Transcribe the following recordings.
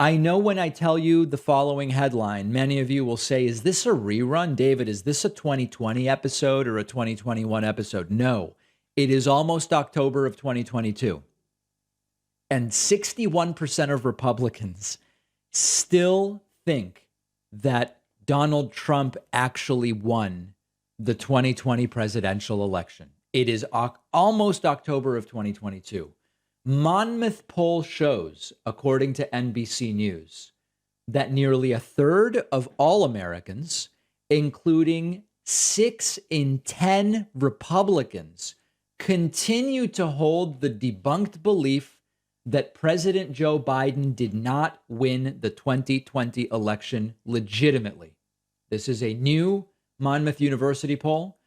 I know when I tell you the following headline, many of you will say, is this a rerun? David, is this a 2020 episode or a 2021 episode? No, it is almost October of 2022. And 61% of Republicans still think that Donald Trump actually won the 2020 presidential election. It is almost October of 2022. Monmouth poll shows, according to NBC News, that nearly a third of all Americans, including 6 in 10 Republicans, continue to hold the debunked belief that President Joe Biden did not win the 2020 election legitimately. This is a new Monmouth University poll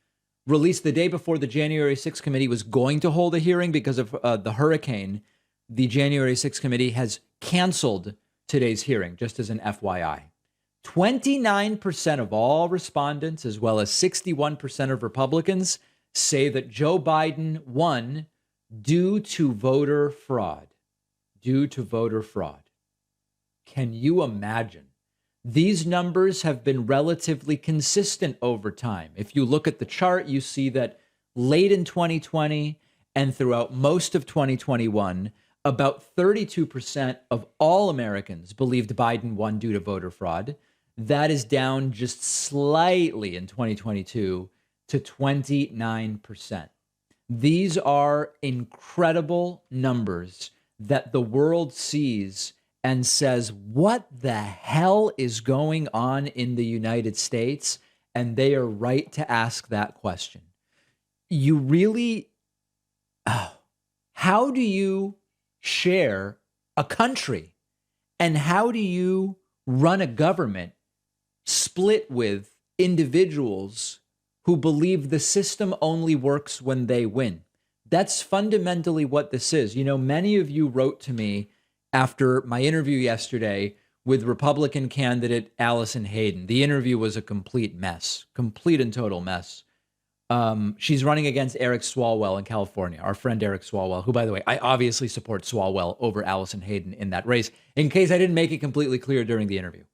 released the day before the January 6th committee was going to hold a hearing because of the hurricane. The January 6th committee has canceled today's hearing, just as an FYI. 29% of all respondents, as well as 61% of Republicans, say that Joe Biden won due to voter fraud. Due to voter fraud. Can you imagine? These numbers have been relatively consistent over time. If you look at the chart, you see that late in 2020 and throughout most of 2021, about 32% of all Americans believed Biden won due to voter fraud. That is down just slightly in 2022 to 29%. These are incredible numbers that the world sees and says, what the hell is going on in the United States? And they are right to ask that question. You really, how do you share a country? And how do you run a government split with individuals who believe the system only works when they win? That's fundamentally what this is. You know, many of you wrote to me after my interview yesterday with Republican candidate Allison Hayden. The interview was a complete mess, complete and total mess. She's running against Eric Swalwell in California, our friend Eric Swalwell, who, by the way, I obviously support Swalwell over Allison Hayden in that race, in case I didn't make it completely clear during the interview.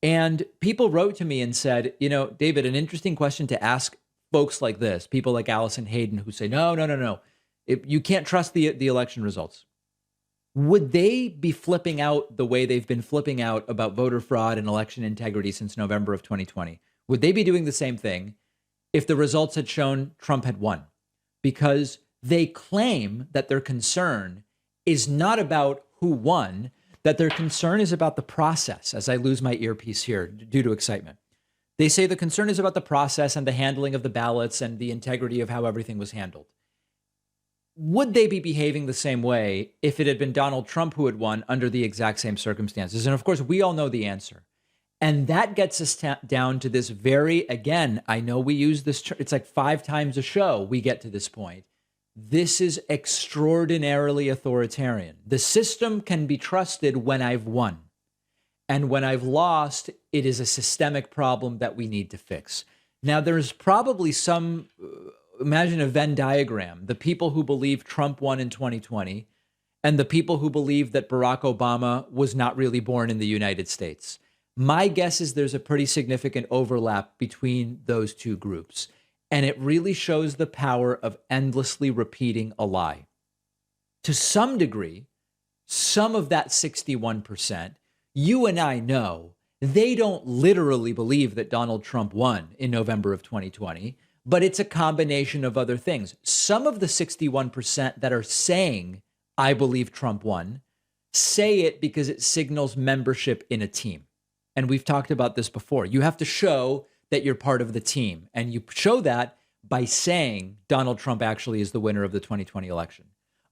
And people wrote to me and said, you know, David, an interesting question to ask folks like this, people like Allison Hayden who say, no. You can't trust the election results. Would they be flipping out the way they've been flipping out about voter fraud and election integrity since November of 2020? Would they be doing the same thing if the results had shown Trump had won? Because they claim that their concern is not about who won, that their concern is about the process, as I lose my earpiece here due to excitement. They say the concern is about the process and the handling of the ballots and the integrity of how everything was handled. Would they be behaving the same way if it had been Donald Trump who had won under the exact same circumstances? And of course, we all know the answer. And that gets us down to this very, again, I know we use this, it's like 5 times a show we get to this point. This is extraordinarily authoritarian. The system can be trusted when I've won. And when I've lost, it is a systemic problem that we need to fix. Now, there's probably some... Imagine a Venn diagram, the people who believe Trump won in 2020 and the people who believe that Barack Obama was not really born in the United States. My guess is there's a pretty significant overlap between those two groups. And it really shows the power of endlessly repeating a lie. To some degree, some of that 61%, you and I know, they don't literally believe that Donald Trump won in November of 2020. But it's a combination of other things. Some of the 61% that are saying, I believe Trump won, say it because it signals membership in a team. And we've talked about this before. You have to show that you're part of the team. And you show that by saying Donald Trump actually is the winner of the 2020 election.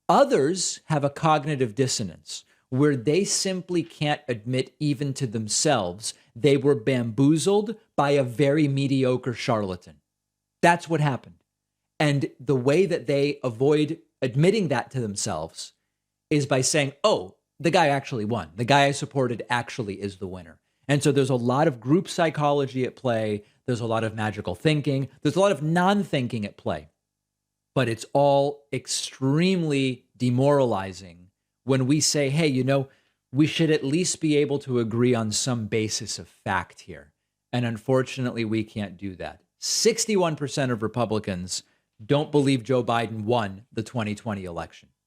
Others have a cognitive dissonance where they simply can't admit even to themselves they were bamboozled by a very mediocre charlatan. That's what happened. And the way that they avoid admitting that to themselves is by saying, oh, the guy actually won. The guy I supported actually is the winner. And so there's a lot of group psychology at play. There's a lot of magical thinking. There's a lot of non-thinking at play. But it's all extremely demoralizing when we say, hey, you know, we should at least be able to agree on some basis of fact here. And unfortunately, we can't do that. 61% of Republicans don't believe Joe Biden won the 2020 election.